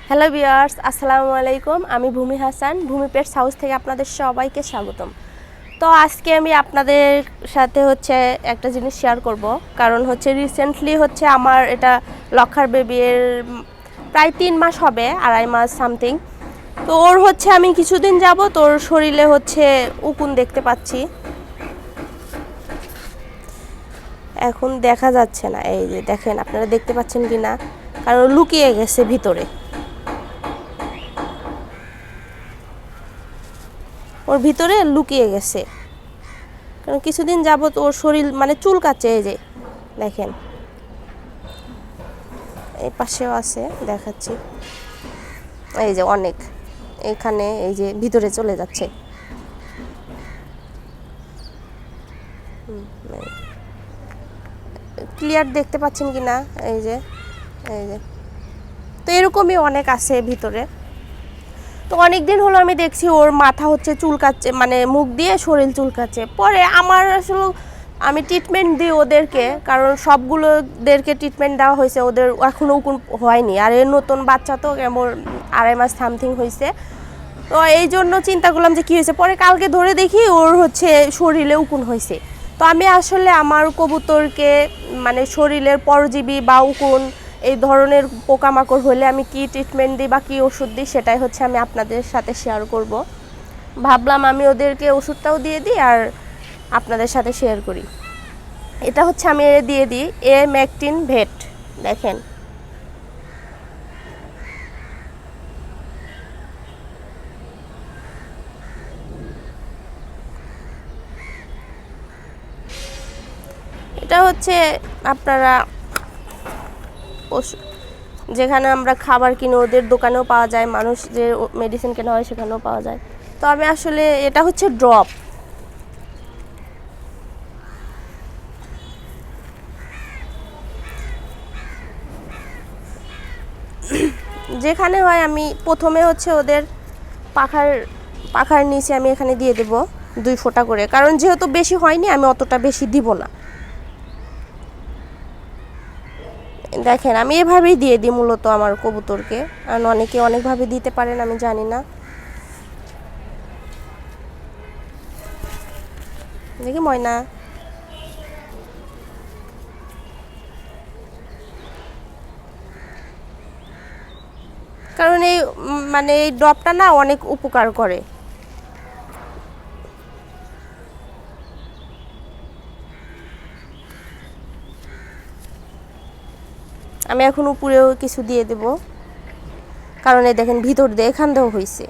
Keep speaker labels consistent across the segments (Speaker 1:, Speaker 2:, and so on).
Speaker 1: Hello viewers, আসসালামু আলাইকুম। আমি ভূমি হাসান, ভূমি পেটস হাউস থেকে আপনাদের সবাইকে স্বাগতম। তো আজকে আমি আপনাদের সাথে একটা জিনিস শেয়ার করব, কারণ রিসেন্টলি আমার এটা লক্ষার বেবির প্রায় 3 মাস হবে, 2.5 মাস সামথিং। তো ওর আমি কিছুদিন যাব, তোর শরীরে উকুন দেখতে পাচ্ছি। এখন দেখা যাচ্ছে না, এই যে দেখেন, আপনারা দেখতে পাচ্ছেন কি না, কারণ লুকিয়ে গেছে ভিতরে। ওর ভিতরে লুকিয়ে গেছে, কারণ কিছুদিন যাবত ওর শরীর চুলকাচ্ছে। এই যে দেখেন, এই পাশেও আছে, দেখাচ্ছি। এই যে অনেক, এখানে এই যে ভিতরে চলে যাচ্ছে। ক্লিয়ার দেখতে পাচ্ছেন কি না? এই যে তো এরকমই অনেক আছে ভিতরে। তো অনেক দিন হলো আমি দেখছি ওর মাথা চুলকাচ্ছে, মুখ দিয়ে শরীর চুলকাচ্ছে। পরে আমার আসলে আমি ট্রিটমেন্ট দিই ওদেরকে, কারণ সবগুলোদেরকে ট্রিটমেন্ট দেওয়া হয়েছে, ওদের এখনও উকুন হয়নি। আর এর নতুন বাচ্চা তো কেমন 2.5 মাস সামথিং হয়েছে। তো এই জন্য চিন্তা করলাম যে কী হয়েছে। পরে কালকে ধরে দেখি ওর শরীরে উকুন হয়েছে। তো আমি আসলে আমার কবুতরকে শরীরের পরজীবী বা উকুন এই ধরনের পোকামাকড় হলে আমি কি ট্রিটমেন্ট দিই বা কী ওষুধ দিই, সেটাই আমি আপনাদের সাথে শেয়ার করব। ভাবলাম আমি ওদেরকে ওষুধটাও দিয়ে দিই আর আপনাদের সাথে শেয়ার করি। এটা আমি দিয়ে দিই ম্যাকটিন ভেট। দেখেন, এটা আপনারা যেখানে আমরা খাবার কিনি ওদের দোকানেও পাওয়া যায়, মানুষ যে মেডিসিন কেনা হয় সেখানেও পাওয়া যায়। তো আমি আসলে এটা ড্রপ। যেখানে হয় আমি প্রথমে ওদের পাখার নিচে আমি এখানে দিয়ে দেব 2 ফোঁটা করে, কারণ যেহেতু বেশি হয়নি আমি অতটা বেশি দিব না। দেখেন, আমি এভাবেই দিয়ে দিই মূলত আমার কবুতরকে, আর অনেকে অনেকভাবে দিতে পারেন, আমি জানি না। দেখি ময়না, কারণ এই এই ড্রপটা না অনেক উপকার করে। আমি এখন উপরেও কিছু দিয়ে দেব, কারণ এই দেখেন ভিতর দিয়ে এখান দিয়েও হয়েছে।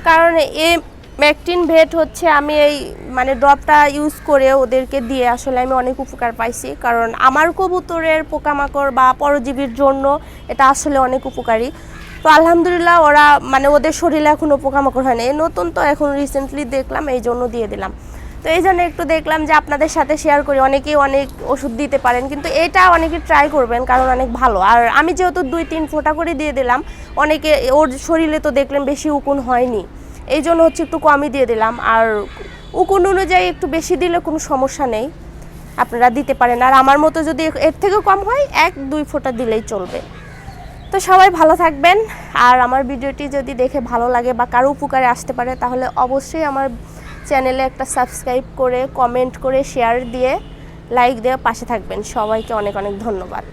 Speaker 1: কারণ এই ম্যাকটিন ভেট আমি এই ড্রপটা ইউজ করে ওদেরকে দিয়ে আসলে আমি অনেক উপকার পাইছি, কারণ আমার কবুতরের পোকামাকড় বা পরজীবীর জন্য এটা আসলে অনেক উপকারী। তো আলহামদুলিল্লাহ ওরা ওদের শরীরে এখনও পোকামাকড় হয় না। এই নতুন তো এখন রিসেন্টলি দেখলাম, এই জন্য দিয়ে দিলাম। তো এই জন্য একটু দেখলাম যে আপনাদের সাথে শেয়ার করি। অনেকেই অনেক ওষুধ দিতে পারেন, কিন্তু এটা অনেকে ট্রাই করবেন, কারণ অনেক ভালো। আর আমি যেহেতু 2-3 ফোঁটা করে দিয়ে দিলাম, অনেকে ওর শরীরে তো দেখলেন বেশি উকুন হয়নি, এই জন্য একটু কমই দিয়ে দিলাম। আর উকুন অনুযায়ী একটু বেশি দিলে কোনো সমস্যা নেই, আপনারা দিতে পারেন। আর আমার মতো যদি এর থেকেও কম হয় 1-2 ফোঁটা দিলেই চলবে। তো সবাই ভালো থাকবেন। আর আমার ভিডিওটি যদি দেখে ভালো লাগে বা কারো উপকারে আসতে পারে, তাহলে অবশ্যই আমার চ্যানেলে একটা সাবস্ক্রাইব করে, কমেন্ট করে, শেয়ার দিয়ে, লাইক দিয়ে পাশে থাকবেন। সবাইকে অনেক অনেক ধন্যবাদ।